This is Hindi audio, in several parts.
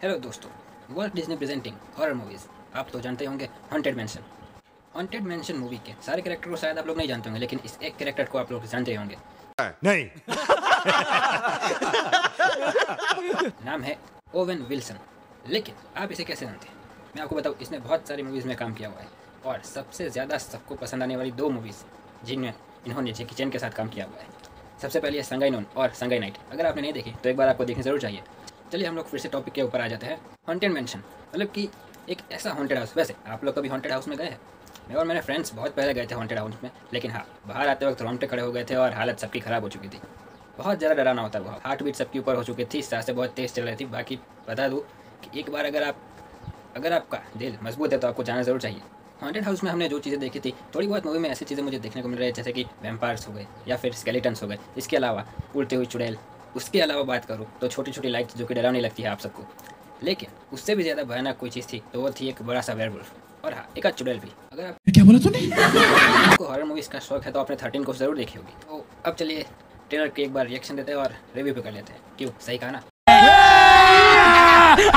हेलो दोस्तों, world Disney presenting horror movies. आप तो जानते होंगे haunted mention. Haunted mention movie के सारे कैरेक्टर को शायद आप लोग नहीं जानते होंगे, लेकिन इस एक कैरेक्टर को आप लोग जानते होंगे। नहीं। नाम है ओवेन विल्सन। लेकिन आप इसे कैसे जानते हैं? मैं आपको बताऊं, इसने बहुत सारी मूवीज़ में काम किया हुआ है और सबसे ज़्यादा सबको पसंद आने वाली 2 मूवीज़ जिनमें इन्होंने जैकी चैन के साथ काम किया हुआ है। सबसे पहले है संगाई नोन और संगाई नाइट। अगर आपने नहीं देखी तो एक बार आपको देखनी ज़रूर चाहिए। चलिए हम लोग फिर से टॉपिक के ऊपर आ जाते हैं। हॉन्टेड मैंशन मतलब कि एक ऐसा हॉन्टेड हाउस। वैसे आप लोग कभी हॉन्टेड हाउस में गए हैं? मैं और मेरे फ्रेंड्स बहुत पहले गए थे हॉन्टेड हाउस में, लेकिन हाँ, बाहर आते वक्त रोंगटे खड़े हो गए थे और हालत सबकी ख़राब हो चुकी थी। बहुत ज़्यादा डरावना होता है वो। हार्ट बीट सबकी ऊपर हो चुकी थी, सांसें बहुत तेज़ चल रही थी। बाकी बता दूँ कि एक बार अगर आपका दिल मजबूत है तो आपको जाना ज़रूर चाहिए। हॉन्टेड हाउस में हमने जो चीज़ें देखी थी, थोड़ी बहुत मूवी में ऐसी चीज़ें मुझे देखने को मिल रही है जैसे कि वैम्पायर्स हो गए या फिर स्केलेटन्स हो गए। इसके अलावा उड़ती हुई चुड़ैल। उसके अलावा बात करूँ तो छोटी छोटी लाइट्स जो कि डरावनी लगती है आप सबको, लेकिन उससे भी ज़्यादा भयानक कोई चीज़ थी तो वो थी एक बड़ा सा वेयरवुल्फ। और हाँ, एक आध चुड़ैल भी। अगर आप क्या बोला तूने? आपको हॉरर मूवीज़ का शौक है तो आपने 13 को ज़रूर देखी होगी। तो अब चलिए ट्रेलर के एक बार रिएक्शन देते हैं और रिव्यू पे कर लेते हैं। क्यों, सही कहा ना?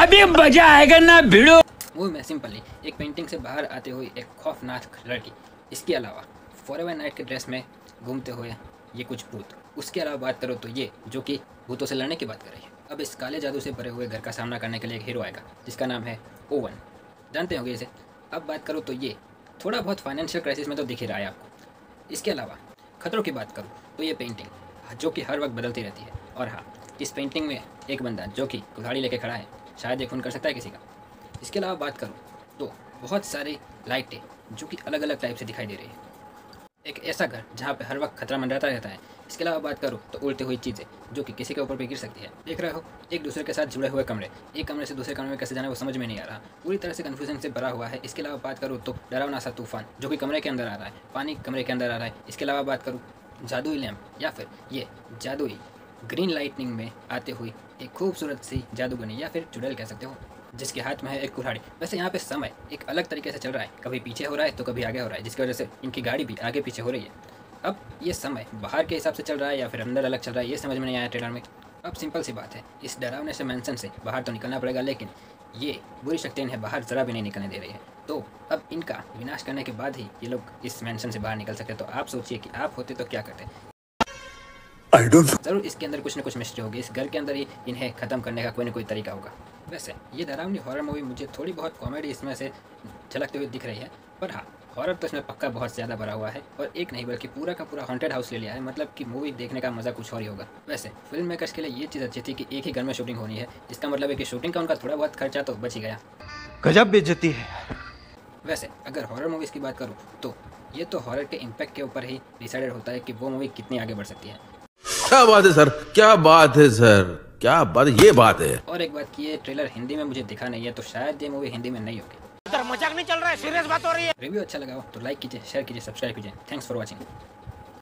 अभी मजा आएगा ना भिड़ो। मूवी में सिंपली एक पेंटिंग से बाहर आते हुए एक खौफनाक लड़की, इसके अलावा फॉरएवर नाइट के ड्रेस में घूमते हुए ये कुछ भूत। उसके अलावा बात करो तो ये जो कि भूतों से लड़ने की बात कर रही है। अब इस काले जादू से भरे हुए घर का सामना करने के लिए एक हीरो आएगा जिसका नाम है ओवन। जानते होंगे इसे। अब बात करूँ तो ये थोड़ा बहुत फाइनेंशियल क्राइसिस में तो दिख ही रहा है आपको। इसके अलावा खतरों की बात करूँ तो ये पेंटिंग जो कि हर वक्त बदलती रहती है। और हाँ, इस पेंटिंग में एक बंदा जो कि कुल्हाड़ी लेके खड़ा है, शायद ये खून कर सकता है किसी का। इसके अलावा बात करूँ तो बहुत सारी लाइटें जो कि अलग अलग टाइप से दिखाई दे रही है। एक ऐसा घर जहाँ पे हर वक्त खतरा मंडराता रहता है। इसके अलावा बात करूँ तो उड़ती हुई चीज़ें जो कि किसी के ऊपर भी गिर सकती है। देख रहे हो, एक दूसरे के साथ जुड़े हुए कमरे। एक कमरे से दूसरे कमरे में कैसे जाना वो समझ में नहीं आ रहा, पूरी तरह से कन्फ्यूजन से भरा हुआ है। इसके अलावा बात करूँ तो डरावना सा तूफान जो कि कमरे के अंदर आ रहा है, पानी कमरे के अंदर आ रहा है। इसके अलावा बात करूँ जादुई लैम्प या फिर ये जादुई ग्रीन लाइटनिंग में आते हुए एक खूबसूरत सी जादूगनी या फिर चुड़ैल कह सकते हो, जिसके हाथ में है एक कुल्हाड़ी। वैसे यहाँ पे समय एक अलग तरीके से चल रहा है, कभी पीछे हो रहा है तो कभी आगे हो रहा है, जिसकी वजह से इनकी गाड़ी भी आगे पीछे हो रही है। अब ये समय बाहर के हिसाब से चल रहा है या फिर अंदर अलग चल रहा है, ये समझ में नहीं आया ट्रेलर में। अब सिंपल सी बात है, इस डरावने से मेंशन से बाहर तो निकलना पड़ेगा, लेकिन ये बुरी शक्ति इन्हें बाहर ज़रा भी नहीं निकलने दे रही है। तो अब इनका विनाश करने के बाद ही ये लोग इस मेंशन से बाहर निकल सकते। तो आप सोचिए कि आप होते तो क्या करते। जरूर इसके अंदर कुछ न कुछ मिस्ट्री होगी। इस घर के अंदर ही इन्हें ख़त्म करने का कोई न कोई तरीका होगा। वैसे ये डरावनी हॉरर मूवी मुझे थोड़ी बहुत कॉमेडी इसमें से झलकते हुए दिख रही है, पर हाँ, हॉरर तो इसमें पक्का बहुत ज़्यादा भरा हुआ है। और एक नहीं बल्कि पूरा का पूरा हॉन्टेड हाउस ले लिया है, मतलब कि मूवी देखने का मज़ा कुछ और ही होगा। वैसे फिल्म मेकर्स के लिए ये चीज़ अच्छी थी कि एक ही घर में शूटिंग होनी है, इसका मतलब है कि शूटिंग का उनका थोड़ा बहुत खर्चा तो बच ही गया। गजब बेइज्जती है। वैसे अगर हॉरर मूवीज़ की बात करूँ तो ये तो हॉरर के इम्पैक्ट के ऊपर ही डिसाइडेड होता है कि वो मूवी कितनी आगे बढ़ सकती है। क्या बात है सर, क्या बात है सर, क्या बात, ये बात है। और एक बात की, ये ट्रेलर हिंदी में मुझे दिखा नहीं है, तो शायद ये मूवी हिंदी में नहीं होगी। मजाक नहीं चल रहा है, सीरियस बात हो रही है। रिव्यू अच्छा लगा हो तो लाइक कीजिए, शेयर कीजिए, सब्सक्राइब कीजिए। Thanks for watching.